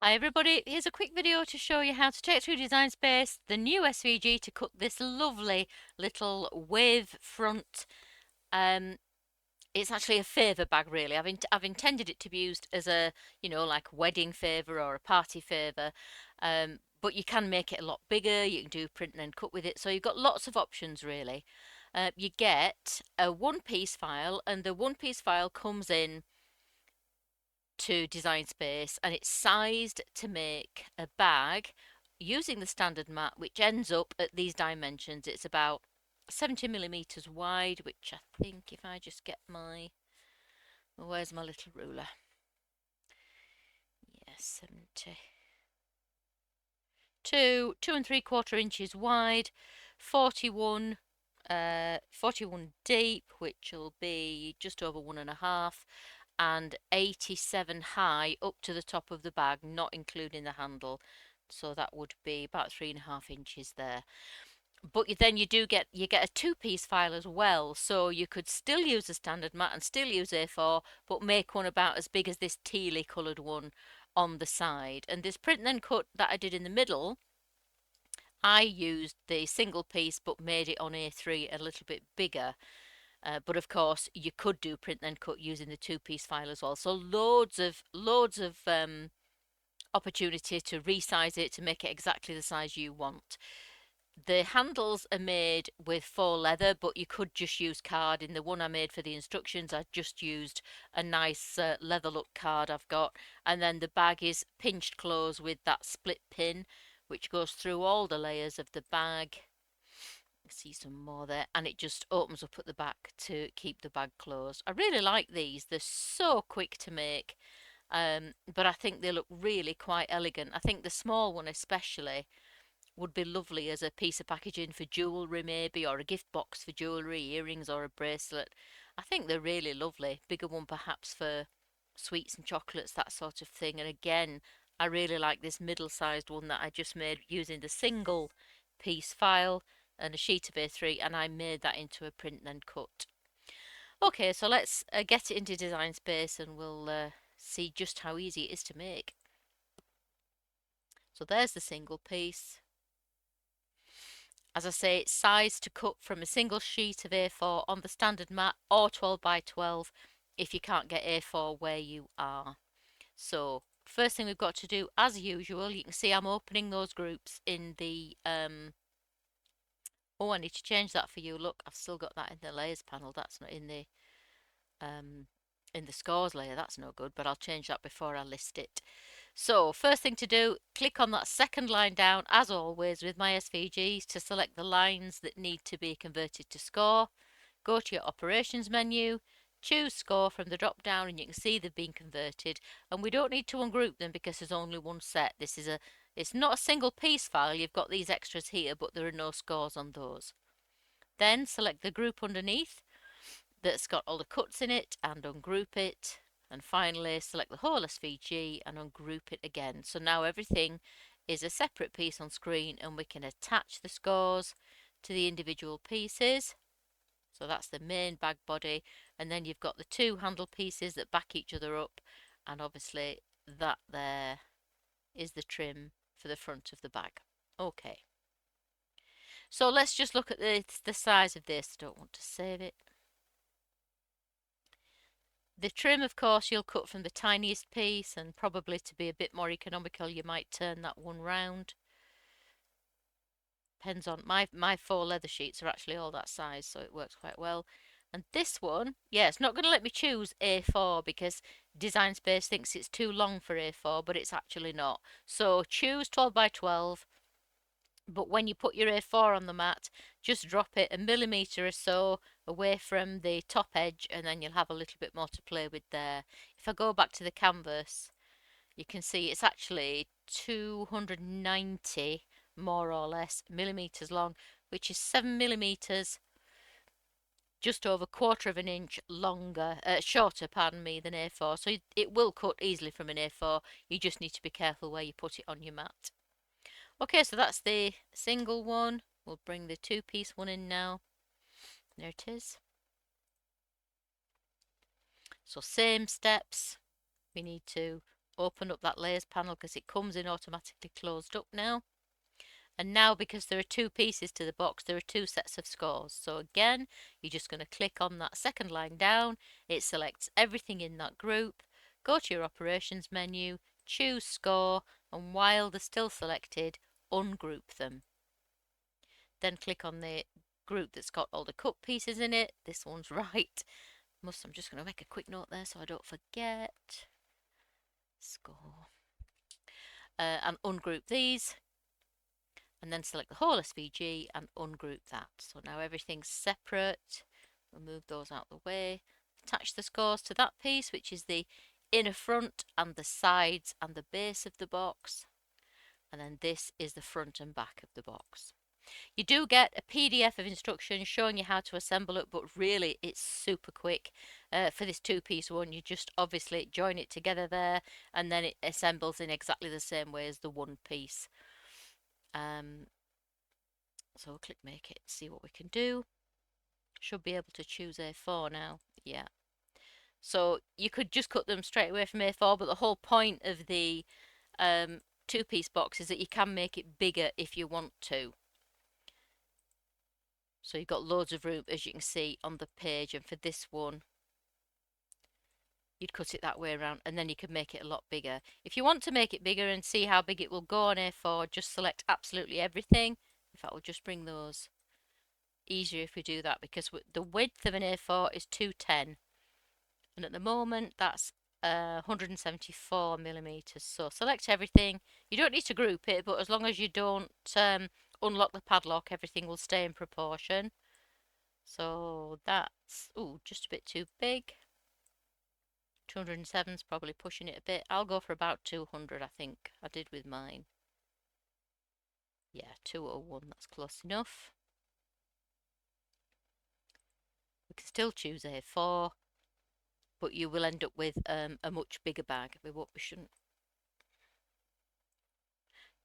Hi everybody, here's a quick video to show you how to take through Design Space the new SVG to cut this lovely little wave front. It's actually a favour bag really. I've intended it to be used as a, like wedding favour or a party favour. But you can make it a lot bigger, you can do print and then cut with it, so you've got lots of options really. You get a one-piece file, and the one-piece file comes in to Design Space and it's sized to make a bag using the standard mat, which ends up at these dimensions. It's about 70 millimeters wide, which I think if I just get where's my little ruler? Yes, 70. 2 and 3/4 inches wide, 41 41 deep, which will be just over 1.5, and 87 high up to the top of the bag, not including the handle. So that would be about 3.5 inches there. But then you get a two-piece file as well, so you could still use a standard mat and still use A4, but make one about as big as this tealy coloured one on the side. And this print and then cut that I did in the middle, I used the single piece but made it on A3 a little bit bigger. But of course, you could do print and cut using the two-piece file as well. So loads of opportunity to resize it to make it exactly the size you want. The handles are made with faux leather, but you could just use card. In the one I made for the instructions, I just used a nice leather look card I've got. And then the bag is pinched close with that split pin, which goes through all the layers of the bag. See some more there, and it just opens up at the back to keep the bag closed. I really like these. They're so quick to make, but I think they look really quite elegant. I think the small one especially would be lovely as a piece of packaging for jewellery maybe, or a gift box for jewellery, earrings or a bracelet. I think they're really lovely. Bigger one perhaps for sweets and chocolates, that sort of thing. And again, I really like this middle-sized one that I just made using the single piece file and a sheet of A3, and I made that into a print and cut. Okay, so let's get it into Design Space and we'll see just how easy it is to make. So there's the single piece. As I say, it's sized to cut from a single sheet of A4 on the standard mat, or 12 by 12 if you can't get A4 where you are. So first thing we've got to do, as usual, you can see I'm opening those groups in the oh, I need to change that for you. Look, I've still got that in the layers panel. That's not in the scores layer. That's no good, but I'll change that before I list it. So first thing to do, click on that second line down, as always with my SVGs, to select the lines that need to be converted to score. Go to your operations menu, choose score from the drop down, and you can see they've been converted. And we don't need to ungroup them because there's only one set. It's not a single piece file. You've got these extras here, but there are no scores on those. Then select the group underneath that's got all the cuts in it and ungroup it. And finally select the whole SVG and ungroup it again. So now everything is a separate piece on screen and we can attach the scores to the individual pieces. So that's the main bag body, and then you've got the two handle pieces that back each other up, and obviously that there is the trim for the front of the bag. Okay, so let's just look at the size of this. I don't want to save it. The trim, of course, you'll cut from the tiniest piece, and probably to be a bit more economical you might turn that one round. Depends on my four leather sheets are actually all that size, so it works quite well. And this one, yeah, it's not going to let me choose A4 because Design Space thinks it's too long for A4, but it's actually not. So choose 12 by 12, but when you put your A4 on the mat, just drop it a millimetre or so away from the top edge, and then you'll have a little bit more to play with there. If I go back to the canvas, you can see it's actually 290 more or less millimeters long, which is 7 millimeters, just over 1/4 inch longer, shorter, pardon me, than A4. So it will cut easily from an A4. You just need to be careful where you put it on your mat. Okay, so that's the single one. We'll bring the two-piece one in now. There it is. So same steps. We need to open up that layers panel because it comes in automatically closed up now. And now, because there are two pieces to the box, there are two sets of scores. So again, you're just going to click on that second line down. It selects everything in that group. Go to your operations menu, choose score, and while they're still selected, ungroup them. Then click on the group that's got all the cut pieces in it. This one's right. I'm just going to make a quick note there so I don't forget. Score. And ungroup these. And then select the whole SVG and ungroup that. So now everything's separate. We'll move those out of the way. Attach the scores to that piece, which is the inner front and the sides and the base of the box. And then this is the front and back of the box. You do get a PDF of instructions showing you how to assemble it, but really it's super quick. For this two-piece one, you just obviously join it together there, and then it assembles in exactly the same way as the one piece. So we'll click make it, see what we can do. Should be able to choose A4 now. Yeah. So you could just cut them straight away from A4, but the whole point of the two-piece box is that you can make it bigger if you want to. So you've got loads of room, as you can see on the page, and for this one you'd cut it that way around, and then you can make it a lot bigger. If you want to make it bigger and see how big it will go on A4, just select absolutely everything. In fact, we'll just bring those. Easier if we do that, because the width of an A4 is 210, and at the moment that's 174 millimeters. So select everything. You don't need to group it, but as long as you don't unlock the padlock, everything will stay in proportion. So that's just a bit too big. 207 is probably pushing it a bit. I'll go for about 200. I think I did with mine. Yeah, 201, that's close enough. We can still choose A4, but you will end up with a much bigger bag. We shouldn't.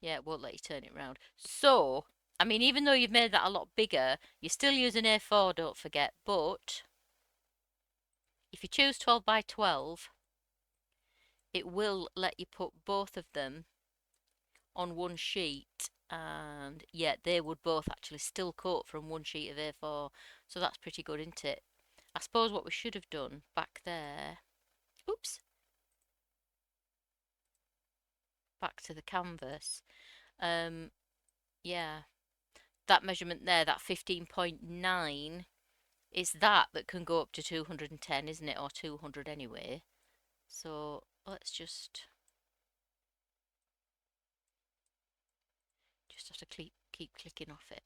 Yeah, it won't let you turn it around. So, I mean, even though you've made that a lot bigger, you're still using A4, don't forget. But if you choose 12 by 12, it will let you put both of them on one sheet. And yeah, they would both actually still cut from one sheet of A4. So that's pretty good, isn't it? I suppose what we should have done back there. Oops. Back to the canvas. Yeah, that measurement there, that 15.9, is that can go up to 210, isn't it? Or 200 anyway. So let's just have to keep clicking off it.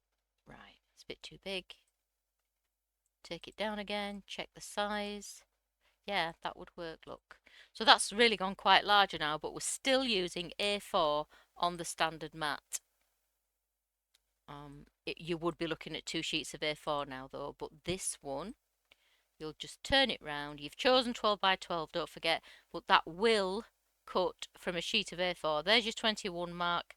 Right, it's a bit too big. Take it down again, check the size. Yeah, that would work, look. So that's really gone quite larger now, but we're still using A4 on the standard mat. You would be looking at two sheets of A4 now though, but this one, you'll just turn it round. You've chosen 12 by 12, don't forget, but that will cut from a sheet of A4. There's your 21 mark.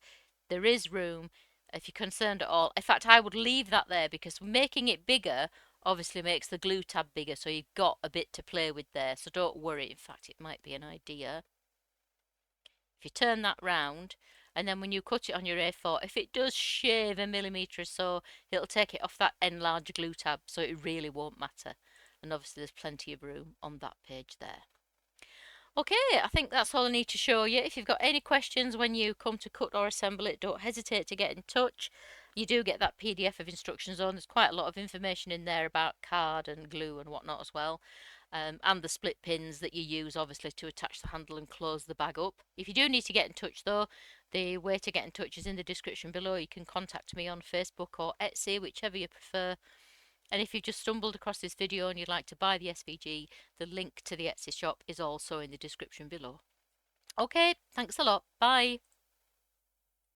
There is room if you're concerned at all. In fact, I would leave that there, because making it bigger obviously makes the glue tab bigger, so you've got a bit to play with there. So don't worry. In fact, it might be an idea. If you turn that round, and then when you cut it on your A4, if it does shave a millimetre or so, it'll take it off that enlarged glue tab, so it really won't matter. And obviously there's plenty of room on that page there. Okay, I think that's all I need to show you. If you've got any questions when you come to cut or assemble it, don't hesitate to get in touch. You do get that PDF of instructions on. There's quite a lot of information in there about card and glue and whatnot as well. And the split pins that you use obviously to attach the handle and close the bag up. If you do need to get in touch though, the way to get in touch is in the description below. You can contact me on Facebook or Etsy, whichever you prefer. And if you've just stumbled across this video and you'd like to buy the SVG, the link to the Etsy shop is also in the description below. Okay, thanks a lot. Bye.